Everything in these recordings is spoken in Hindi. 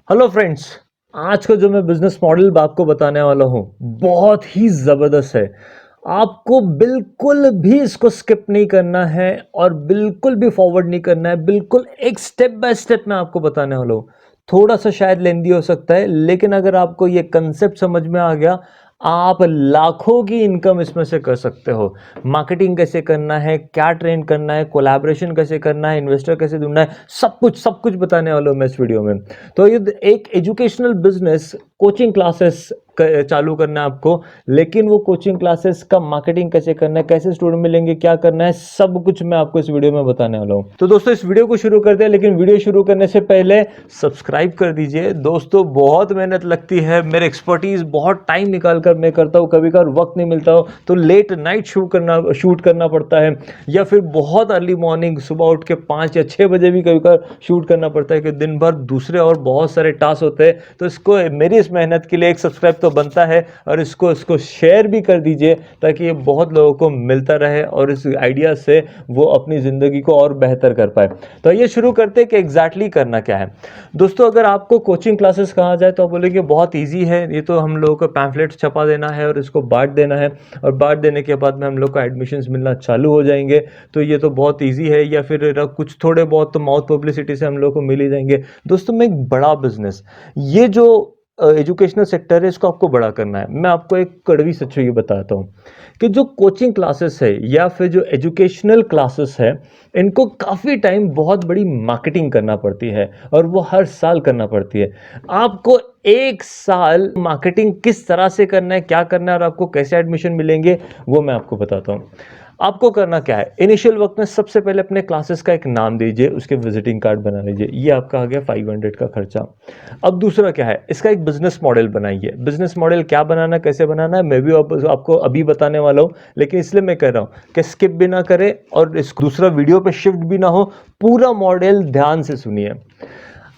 Hello friends. आज का जो मैं बिजनेस मॉडल आपको बताने वाला हूँ बहुत ही ज़बरदस्त है। आपको बिल्कुल भी इसको स्किप नहीं करना है और बिल्कुल भी फॉरवर्ड नहीं करना है। बिल्कुल एक स्टेप बाय स्टेप मैं आपको बताने वाला हूँ। थोड़ा सा शायद लेंदी हो सकता है, लेकिन अगर आपको ये कंसेप्ट समझ में आ गया, आप लाखों की इनकम इसमें से कर सकते हो। मार्केटिंग कैसे करना है, क्या ट्रेन करना है, कोलैबोरेशन कैसे करना है, इन्वेस्टर कैसे ढूंढना है, सब कुछ बताने वाला हूँ मैं इस वीडियो में। तो ये एक एजुकेशनल बिजनेस कोचिंग क्लासेस चालू करना है आपको, लेकिन वो कोचिंग क्लासेस का मार्केटिंग कैसे करना है, कैसे स्टूडेंट मिलेंगे, क्या करना है, सब कुछ मैं आपको इस वीडियो में बताने वाला हूं। तो दोस्तों इस वीडियो को शुरू करते हैं, लेकिन वीडियो शुरू करने से पहले सब्सक्राइब कर दीजिए। दोस्तों बहुत मेहनत लगती है, मेरे एक्सपर्टीज बहुत टाइम निकाल कर मैं करता हूँ, कभी कभार वक्त नहीं मिलता हो तो लेट नाइट शूट करना पड़ता है, या फिर बहुत अर्ली मॉर्निंग सुबह उठ के 5 या 6 बजे भी कभी कभार शूट करना पड़ता है, कि दिन भर दूसरे और बहुत सारे टास्क होते हैं। तो इसको मेरी इस मेहनत के लिए एक सब्सक्राइब तो बनता है, और इसको शेयर भी कर दीजिए ताकि ये बहुत लोगों को मिलता रहे और इस आइडिया से वो अपनी ज़िंदगी को और बेहतर कर पाए। तो ये शुरू करते हैं कि एग्जैक्टली करना क्या है। दोस्तों अगर आपको कोचिंग क्लासेस कहा जाए तो आप बोलेंगे बहुत ईजी है, ये तो हम लोगों को पैम्फलेट छपा देना है और इसको बांट देना है, और बांट देने के बाद में हम लोग को एडमिशन्स मिलना चालू हो जाएंगे, तो ये तो बहुत ईजी है, या फिर कुछ थोड़े बहुत तो माउथ पब्लिसिटी से हम लोग को मिल ही जाएंगे। दोस्तों में एक बड़ा बिजनेस, ये जो एजुकेशनल सेक्टर है, इसको आपको बड़ा करना है। मैं आपको एक कड़वी सच्चाई बताता हूँ कि जो कोचिंग क्लासेस है या फिर जो एजुकेशनल क्लासेस है, इनको काफ़ी टाइम बहुत बड़ी मार्केटिंग करना पड़ती है, और वो हर साल करना पड़ती है। आपको एक साल मार्केटिंग किस तरह से करना है, क्या करना है और आपको कैसे एडमिशन मिलेंगे, वो मैं आपको बताता हूँ। आपको करना क्या है, इनिशियल वक्त में सबसे पहले अपने क्लासेस का एक नाम दीजिए, उसके विजिटिंग कार्ड बना लीजिए। ये आपका आ गया 500 का खर्चा। अब दूसरा क्या है, इसका एक बिजनेस मॉडल बनाइए। बिजनेस मॉडल क्या बनाना, कैसे बनाना है, मैं भी आपको अभी बताने वाला हूँ, लेकिन इसलिए मैं कह रहा हूँ कि स्किप भी ना करें और इस दूसरा वीडियो पे शिफ्ट भी ना हो, पूरा मॉडल ध्यान से सुनिए।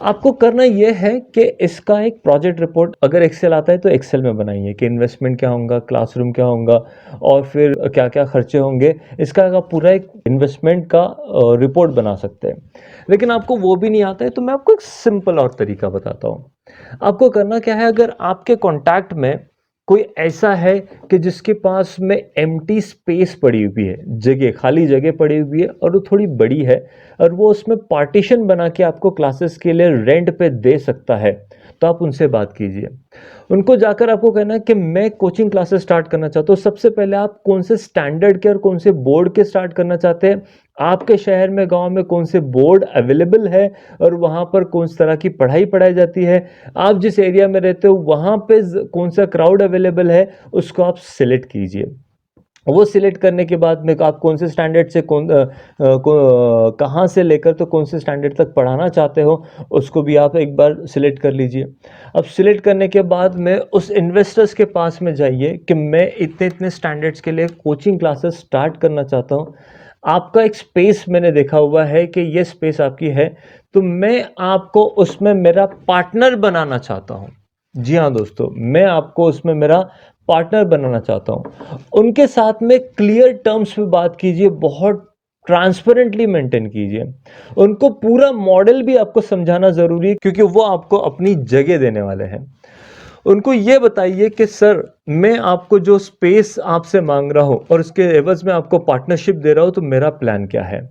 आपको करना यह है कि इसका एक प्रोजेक्ट रिपोर्ट, अगर एक्सेल आता है तो एक्सेल में बनाइए कि इन्वेस्टमेंट क्या होगा, क्लासरूम क्या होगा, और फिर क्या क्या खर्चे होंगे। इसका आप पूरा एक इन्वेस्टमेंट का रिपोर्ट बना सकते हैं। लेकिन आपको वो भी नहीं आता है तो मैं आपको एक सिंपल और तरीका बताता हूँ। आपको करना क्या है, अगर आपके कॉन्टैक्ट में कोई ऐसा है कि जिसके पास में एम्प्टी स्पेस पड़ी हुई है, जगह, खाली जगह पड़ी हुई है, और वो थोड़ी बड़ी है, और वो उसमें पार्टीशन बना के आपको क्लासेस के लिए रेंट पे दे सकता है, तो आप उनसे बात कीजिए। उनको जाकर आपको कहना है कि मैं कोचिंग क्लासेस स्टार्ट करना चाहता हूँ। सबसे पहले आप कौन से स्टैंडर्ड के और कौन से बोर्ड के स्टार्ट करना चाहते हैं, आपके शहर में, गांव में कौन से बोर्ड अवेलेबल है, और वहां पर कौन सी तरह की पढ़ाई पढ़ाई जाती है, आप जिस एरिया में रहते हो वहां पे कौन सा क्राउड अवेलेबल है, उसको आप सिलेक्ट कीजिए। वो सिलेक्ट करने के बाद में आप कौन से स्टैंडर्ड से कहाँ से लेकर तो कौन से स्टैंडर्ड तक पढ़ाना चाहते हो, उसको भी आप एक बार सिलेक्ट कर लीजिए। अब सिलेक्ट करने के बाद में उस इन्वेस्टर्स के पास में जाइए कि मैं इतने इतने स्टैंडर्ड्स के लिए कोचिंग क्लासेस स्टार्ट करना चाहता हूँ। आपका एक स्पेस मैंने देखा हुआ है कि ये स्पेस आपकी है, तो मैं आपको उसमें मेरा पार्टनर बनाना चाहता हूँ। जी हाँ दोस्तों, मैं आपको उसमें मेरा पार्टनर बनाना चाहता हूँ। उनके साथ में क्लियर टर्म्स पे बात कीजिए, बहुत ट्रांसपेरेंटली मेंटेन कीजिए। उनको पूरा मॉडल भी आपको समझाना जरूरी है, क्योंकि वो आपको अपनी जगह देने वाले हैं। उनको ये बताइए कि सर, मैं आपको जो स्पेस आपसे मांग रहा हूं और उसके एवज में आपको पार्टनरशिप दे रहा हूं, तो मेरा प्लान क्या है।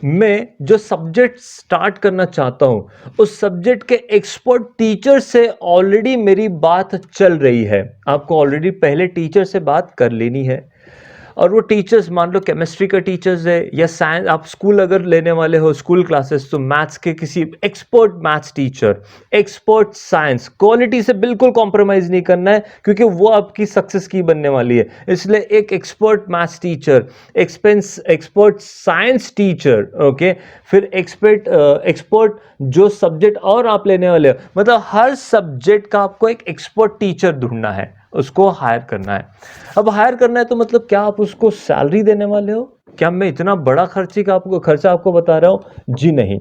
मैं जो सब्जेक्ट स्टार्ट करना चाहता हूं, उस सब्जेक्ट के एक्सपर्ट टीचर से ऑलरेडी मेरी बात चल रही है। आपको ऑलरेडी पहले टीचर से बात कर लेनी है, और वो टीचर्स, मान लो केमिस्ट्री का टीचर्स है, या साइंस, आप स्कूल अगर लेने वाले हो स्कूल क्लासेस, तो मैथ्स के किसी expert maths teacher, expert science, quality से बिल्कुल कॉम्प्रोमाइज नहीं करना है, क्योंकि वो आपकी सक्सेस की बनने वाली है। इसलिए एक expert maths teacher, expert science teacher, okay, फिर एक्सपर्ट जो सब्जेक्ट और आप लेने वाले हो, मतलब हर सब्जेक्ट का आपको एक एक्सपर्ट टीचर ढूंढना है, उसको हायर करना है। अब हायर करना है तो मतलब क्या आप उसको सैलरी देने वाले हो? क्या मैं इतना बड़ा खर्चा आपको बता रहा हूँ? जी नहीं।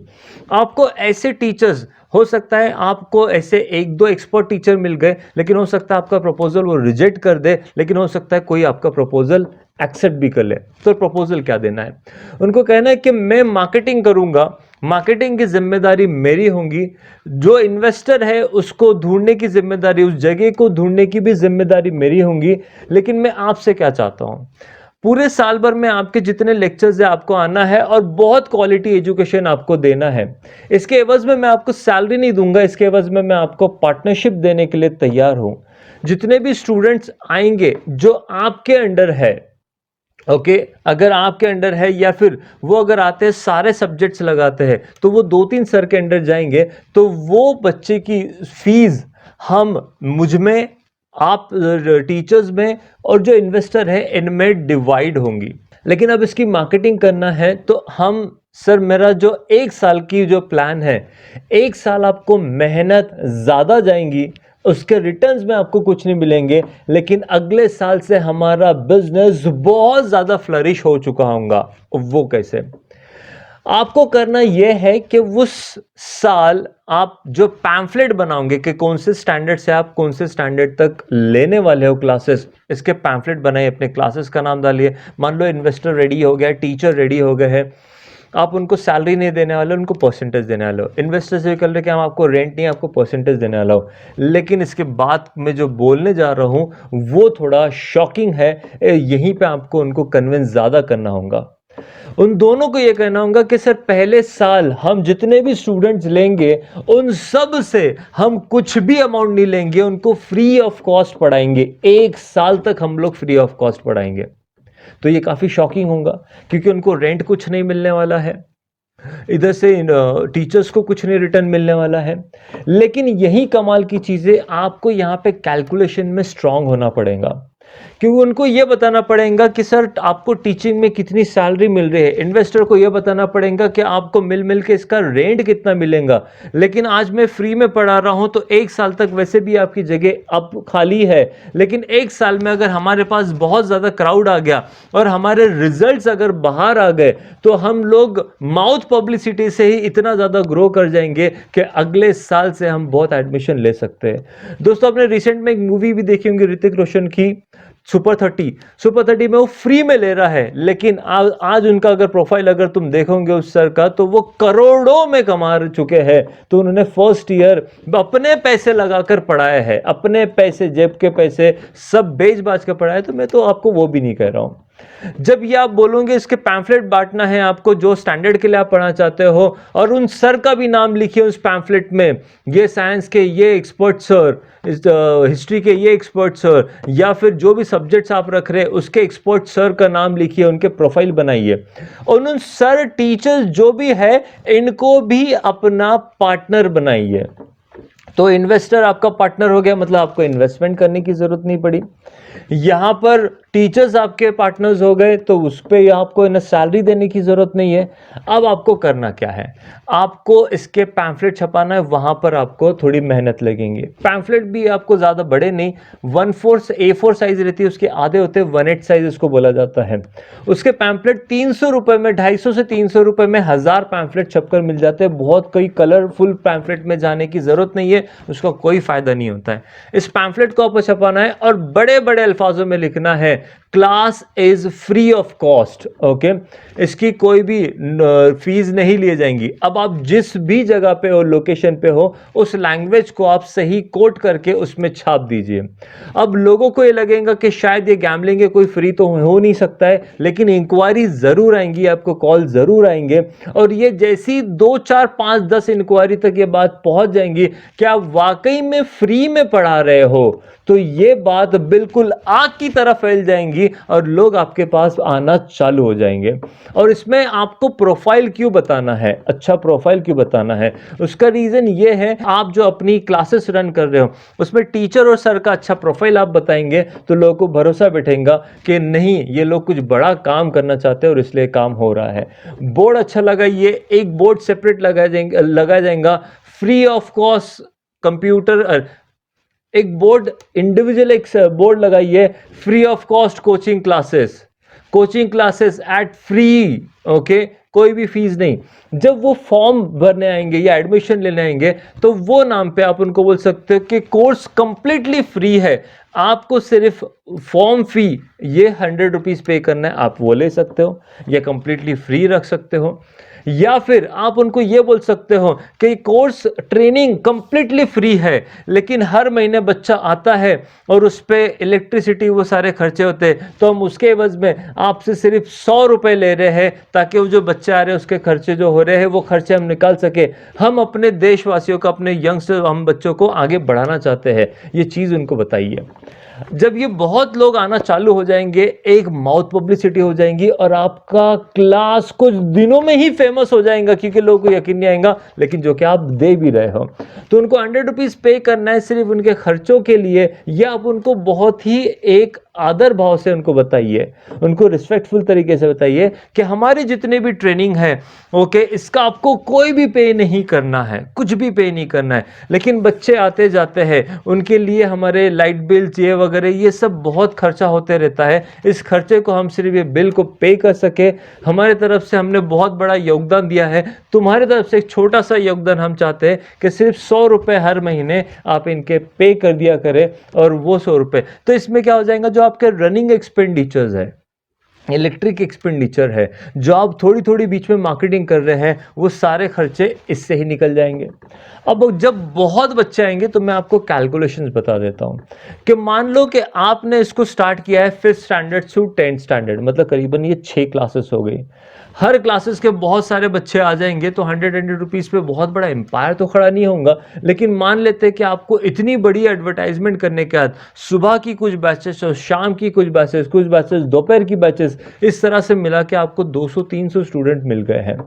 आपको ऐसे टीचर्स, हो सकता है आपको ऐसे 1-2 एक्सपर्ट टीचर मिल गए, लेकिन हो सकता है आपका प्रपोज़ल वो रिजेक्ट कर दे, लेकिन हो सकता है कोई आपका प्रपोज़ल एक्सेप्ट भी कर ले। तो प्रपोज़ल क्या देना है? उनको कहना है कि मैं मार्केटिंग करूँगा, मार्केटिंग की ज़िम्मेदारी मेरी होंगी, जो इन्वेस्टर है उसको ढूँढने की ज़िम्मेदारी, उस जगह को ढूँढने की भी ज़िम्मेदारी मेरी होंगी। लेकिन मैं आपसे क्या चाहता हूँ? पूरे साल भर में आपके जितने लेक्चर्स है आपको आना है और बहुत क्वालिटी एजुकेशन आपको देना है। इसके एवज में मैं आपको सैलरी नहीं दूंगा, इसके एवज में मैं आपको पार्टनरशिप देने के लिए तैयार हूं। जितने भी स्टूडेंट्स आएंगे जो आपके अंडर है, ओके, अगर आपके अंडर है या फिर वो अगर आते हैं सारे सब्जेक्ट्स लगाते हैं तो वो 2-3 सर के अंडर जाएंगे, तो वो बच्चे की फीस हम मुझ में, आप टीचर्स में और जो इन्वेस्टर है इनमें डिवाइड होंगी। लेकिन अब इसकी मार्केटिंग करना है तो हम, सर मेरा जो 1 साल की जो प्लान है, 1 साल आपको मेहनत ज़्यादा जाएंगी, उसके रिटर्न्स में आपको कुछ नहीं मिलेंगे, लेकिन अगले साल से हमारा बिजनेस बहुत ज़्यादा फ्लरिश हो चुका होगा। वो कैसे? आपको करना यह है कि उस साल आप जो पैम्फलेट बनाओगे कि कौन से स्टैंडर्ड से आप कौन से स्टैंडर्ड तक लेने वाले हो क्लासेस, इसके पैम्फलेट बनाइए, अपने क्लासेस का नाम डालिए। मान लो इन्वेस्टर रेडी हो गया, टीचर रेडी हो गए हैं, आप उनको सैलरी नहीं देने वाले, उनको परसेंटेज देने वाले हो। इन्वेस्टर से कर रहे कि हम आपको रेंट नहीं, आपको परसेंटेज देने वाला हो। लेकिन इसके बाद मैं जो बोलने जा रहा हूं वो थोड़ा शॉकिंग है, यहीं पे आपको उनको कन्विंस ज़्यादा करना होगा। उन दोनों को यह कहना होगा कि सर पहले साल हम जितने भी स्टूडेंट्स लेंगे उन सब से हम कुछ भी अमाउंट नहीं लेंगे, उनको फ्री ऑफ कॉस्ट पढ़ाएंगे। 1 साल तक हम लोग फ्री ऑफ कॉस्ट पढ़ाएंगे। तो ये काफी शॉकिंग होगा, क्योंकि उनको रेंट कुछ नहीं मिलने वाला है, इधर से टीचर्स को कुछ नहीं रिटर्न मिलने वाला है। लेकिन यही कमाल की चीजें, आपको यहाँ पे कैलकुलेशन में स्ट्रांग होना पड़ेगा, क्योंकि उनको यह बताना पड़ेगा कि सर आपको टीचिंग में कितनी सैलरी मिल रही है। इन्वेस्टर को यह बताना पड़ेगा कि आपको मिल के इसका रेंट कितना मिलेगा। लेकिन आज मैं फ्री में पढ़ा रहा हूं तो 1 साल तक वैसे भी आपकी जगह अब खाली है, लेकिन 1 साल में अगर हमारे पास बहुत ज्यादा क्राउड आ गया और हमारे रिजल्ट्स अगर बाहर आ गए तो हम लोग माउथ पब्लिसिटी से ही इतना ज्यादा ग्रो कर जाएंगे कि अगले साल से हम बहुत एडमिशन ले सकते हैं। दोस्तों, आपने रिसेंट में एक मूवी भी देखी होंगी ऋतिक रोशन की, सुपर 30 में वो फ्री में ले रहा है। लेकिन आज उनका अगर प्रोफाइल अगर तुम देखोगे उस सर का, तो वो करोड़ों में कमा चुके हैं। तो उन्होंने फर्स्ट ईयर अपने पैसे लगाकर पढ़ाया है, अपने पैसे, जेब के पैसे सब बेच बाच कर पढ़ाया। तो मैं तो आपको वो भी नहीं कह रहा हूं। जब ये आप बोलोगे इसके पैम्फलेट बांटना है आपको, जो स्टैंडर्ड के लिए आप पढ़ना चाहते हो, और उन सर का भी नाम लिखिए उस पैम्फलेट में, ये साइंस के ये एक्सपर्ट सर, हिस्ट्री के ये एक्सपर्ट सर, या फिर जो भी सब्जेक्ट्स आप रख रहे हैं उसके एक्सपर्ट सर का नाम लिखिए, उनके प्रोफाइल बनाइए, और उन सर टीचर्स जो भी है इनको भी अपना पार्टनर बनाइए। तो इन्वेस्टर आपका पार्टनर हो गया, मतलब आपको इन्वेस्टमेंट करने की जरूरत नहीं पड़ी। यहां पर टीचर्स आपके पार्टनर्स हो गए, तो उस पर आपको ना सैलरी देने की जरूरत नहीं है। अब आपको करना क्या है? आपको इसके पैम्फलेट छपाना है, वहां पर आपको थोड़ी मेहनत लगेंगे। पैम्फलेट भी आपको ज्यादा बड़े नहीं, 1/4 A4 साइज रहती है, उसके आधे होते हैं 1/8 साइज उसको बोला जाता है। उसके पैम्फलेट 300 रुपए में, 250 से 300 रुपए में 1000 पैम्फलेट छपकर मिल जाते हैं। बहुत कोई कलरफुल पैम्फलेट में जाने की जरूरत नहीं है, उसका कोई फायदा नहीं होता है। इस पैम्फलेट को आपको छपाना है और बड़े बड़े अल्फाजों में लिखना है, class is free of cost. Okay, इसकी कोई भी फीस नहीं लिए जाएंगी। अब आप जिस भी जगह पे हो, लोकेशन पे हो, उस लैंग्वेज को आप सही कोट करके उसमें छाप दीजिए। अब लोगों को ये लगेगा कि शायद ये गैम्बलिंग है, कोई फ्री तो हो नहीं सकता है, लेकिन इंक्वायरी जरूर आएंगी, आपको कॉल जरूर आएंगे, और ये जैसी 2, 4, 5, 10 इंक्वायरी तक ये बात पहुंच जाएंगी कि आप वाकई में फ्री में पढ़ा रहे हो, तो ये बात बिल्कुल आग की तरह फैल जाएंगी और लोग आपके पास आना चालू हो जाएंगे। और इसमें आपको प्रोफाइल क्यों बताना है, अच्छा प्रोफाइल क्यों बताना है? उसका रीजन ये है, आप जो अपनी क्लासेस रन कर रहे हो उसमें टीचर और सर का अच्छा प्रोफाइल आप बताएंगे तो लोगों को भरोसा बैठेगा कि नहीं, ये लोग कुछ बड़ा काम करना चाहते हैं और इसलिए काम हो रहा है। बोर्ड अच्छा लगा, ये एक बोर्ड सेपरेट लगाया जाएगा, फ्री ऑफ कॉस्ट कंप्यूटर, एक बोर्ड इंडिविजुअल, एक बोर्ड लगाइए, free of cost coaching classes. Coaching classes at free, okay, कोई भी फीस नहीं। जब वो फॉर्म भरने आएंगे या एडमिशन लेने आएंगे तो वो नाम पे आप उनको बोल सकते हो कि कोर्स कंप्लीटली फ्री है, आपको सिर्फ फॉर्म फी ये 100 रुपीज़ पे करना है, आप वो ले सकते हो या कंप्लीटली फ्री रख सकते हो। या फिर आप उनको ये बोल सकते हो कि कोर्स ट्रेनिंग कंप्लीटली फ्री है, लेकिन हर महीने बच्चा आता है और उस पर इलेक्ट्रिसिटी वो सारे खर्चे होते हैं, तो हम उसके एवज में आपसे सिर्फ 100 रुपये ले रहे हैं, ताकि वो जो बच्चे आ रहे हैं उसके खर्चे जो हो रहे हैं वो खर्चे हम निकाल सके। हम अपने देशवासियों को, अपने यंगस्टर, हम बच्चों को आगे बढ़ाना चाहते हैं, ये चीज़ उनको बताइए। जब ये बहुत लोग आना चालू हो जाएंगे, एक माउथ पब्लिसिटी हो जाएंगी और आपका क्लास कुछ दिनों में ही फेमस हो जाएगा, क्योंकि लोगों को यकीन नहीं आएगा, लेकिन जो कि आप दे भी रहे हो। तो उनको 100 रुपीज़ पे करना है सिर्फ उनके खर्चों के लिए, या आप उनको बहुत ही एक आदर भाव से उनको बताइए, उनको रिस्पेक्टफुल तरीके से बताइए कि हमारी जितने भी ट्रेनिंग है, ओके, इसका आपको कोई भी पे नहीं करना है, कुछ भी पे नहीं करना है, लेकिन बच्चे आते जाते हैं, उनके लिए हमारे लाइट बिल, ये वगैरह ये सब बहुत खर्चा होते रहता है। इस खर्चे को हम सिर्फ ये बिल को पे कर सके, हमारे तरफ से हमने बहुत बड़ा योगदान दिया है, तुम्हारी तरफ से एक छोटा सा योगदान हम चाहते हैं कि सिर्फ 100 रुपये हर महीने आप इनके पे कर दिया करें, और वो 100 रुपये तो इसमें क्या हो जाएगा, जो आपके रनिंग एक्सपेंडिचर्स है, इलेक्ट्रिक एक्सपेंडिचर है, जो आप थोड़ी थोड़ी बीच में मार्केटिंग कर रहे हैं, वो सारे खर्चे इससे ही निकल जाएंगे। अब जब बहुत बच्चे आएंगे तो मैं आपको कैलकुलेशंस बता देता हूं कि मान लो कि आपने इसको स्टार्ट किया है 5th स्टैंडर्ड से 10th स्टैंडर्ड, मतलब करीबन ये 6 क्लासेस हो गई। हर क्लासेस के बहुत सारे बच्चे आ जाएंगे, तो 100 रुपीज़ पे बहुत बड़ा एम्पायर तो खड़ा नहीं होगा, लेकिन मान लेते हैं कि आपको इतनी बड़ी एडवर्टाइजमेंट करने के बाद सुबह की कुछ बैचेस और शाम की कुछ बैचेस दोपहर की बैचेस, इस तरह से मिला के आपको 200-300 स्टूडेंट मिल गए हैं।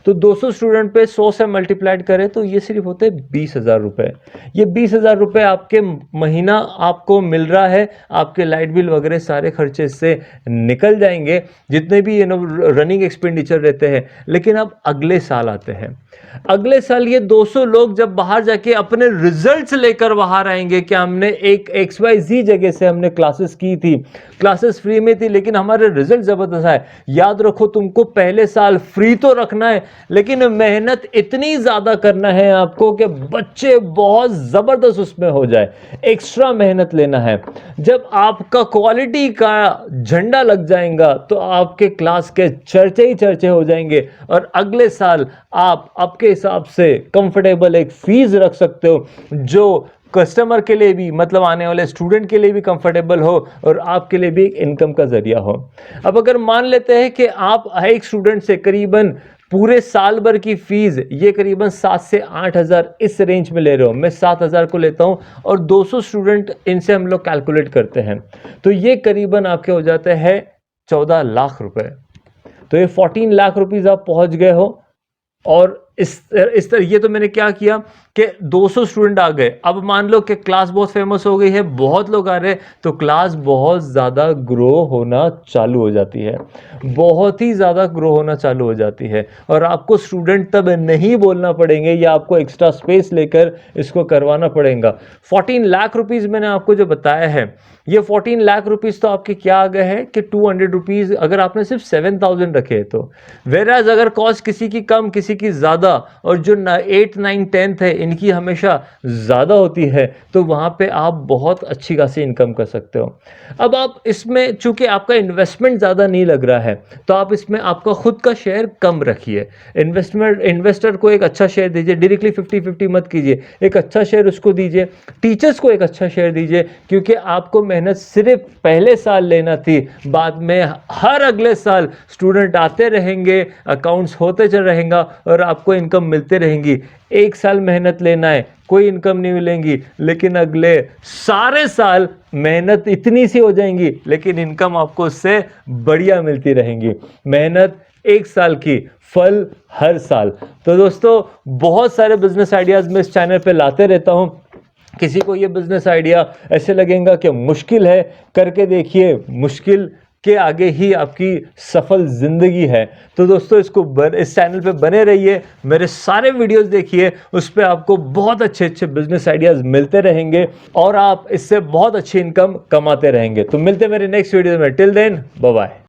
तो 200 स्टूडेंट पे 100 से मल्टीप्लाइड करें तो ये सिर्फ होते हैं 20,000 रुपये। ये 20,000 रुपये आपके महीना आपको मिल रहा है, आपके लाइट बिल वगैरह सारे खर्चे इससे निकल जाएंगे, जितने भी रनिंग एक्सपेंडिचर रहते हैं। लेकिन अब अगले साल आते हैं, अगले साल ये 200 लोग जब बाहर जाके अपने रिजल्ट्स लेकर बाहर आएंगे कि हमने एक XYZ जगह से हमने क्लासेस की थी, क्लासेस फ्री में थी, लेकिन हमारे रिजल्ट जबरदस्त आए। याद रखो, तुमको पहले साल फ्री तो रखना है, लेकिन मेहनत इतनी ज्यादा करना है आपको कि बच्चे बहुत जबरदस्त उसमें हो जाए, एक्स्ट्रा मेहनत लेना है। जब आपका क्वालिटी का झंडा लग जाएगा तो आपके क्लास के चर्चे ही चर्चे हो जाएंगे, और अगले साल आप आपके हिसाब से कंफर्टेबल एक फीस रख सकते हो, जो कस्टमर के लिए भी, मतलब आने वाले स्टूडेंट के लिए भी कंफर्टेबल हो और आपके लिए भी एक इनकम का जरिया हो। अब अगर मान लेते हैं कि आप एक स्टूडेंट से करीबन पूरे साल भर की फीस ये करीबन 7 से 8 हज़ार इस रेंज में ले रहे हो, मैं 7 हज़ार को लेता हूं, और 200 स्टूडेंट इनसे हम लोग कैलकुलेट करते हैं, तो ये करीबन आपके हो जाते हैं 14 लाख रुपए। तो ये 14 लाख रुपीज आप पहुंच गए हो। और इस तरह ये तो मैंने क्या किया कि 200 स्टूडेंट आ गए। अब मान लो कि क्लास बहुत फेमस हो गई है, बहुत लोग आ रहे हैं, तो क्लास बहुत ज़्यादा ग्रो होना चालू हो जाती है, बहुत ही ज़्यादा ग्रो होना चालू हो जाती है, और आपको स्टूडेंट तब नहीं बोलना पड़ेंगे या आपको एक्स्ट्रा स्पेस लेकर इसको करवाना पड़ेगा। 14 लाख रुपीज़ मैंने आपको जो बताया है, ये 14 लाख रुपीज़ तो आपके क्या आ गए हैं कि 200 रुपीज़ अगर आपने सिर्फ 7,000 रखे तो, वेराज अगर कॉस्ट किसी की कम किसी की ज़्यादा, और जो 8th 9th 10th है इनकी हमेशा ज़्यादा होती है, तो वहाँ पे आप बहुत अच्छी खासी इनकम कर सकते हो। अब आप इसमें चूंकि आपका इन्वेस्टमेंट ज़्यादा नहीं लग रहा है, तो आप इसमें आपका खुद का शेयर कम रखिए, इन्वेस्टर को एक अच्छा शेयर दीजिए, डायरेक्टली 50-50 मत कीजिए, एक अच्छा शेयर उसको दीजिए, टीचर्स को एक अच्छा शेयर दीजिए, क्योंकि आपको मेहनत सिर्फ पहले साल लेना थी, बाद में हर अगले साल स्टूडेंट आते रहेंगे, अकाउंट्स होते चल रहेगा और आपको इनकम मिलते रहेंगी। एक साल मेहनत लेना है, कोई इनकम नहीं मिलेंगी, लेकिन अगले सारे साल मेहनत इतनी सी हो जाएंगी, लेकिन इनकम आपको उससे बढ़िया मिलती रहेंगी। मेहनत एक साल की, फल हर साल। तो दोस्तों, बहुत सारे बिजनेस आइडियाज मैं इस चैनल पे लाते रहता हूं। किसी को ये बिजनेस आइडिया ऐसे लगेगा कि मुश्किल है, करके देखिए, मुश्किल के आगे ही आपकी सफल जिंदगी है। तो दोस्तों, इस चैनल पे बने रहिए, मेरे सारे वीडियोस देखिए, उस पे आपको बहुत अच्छे अच्छे बिजनेस आइडियाज मिलते रहेंगे और आप इससे बहुत अच्छी इनकम कमाते रहेंगे। तो मिलते हैं मेरे नेक्स्ट वीडियो में। Till then, bye bye.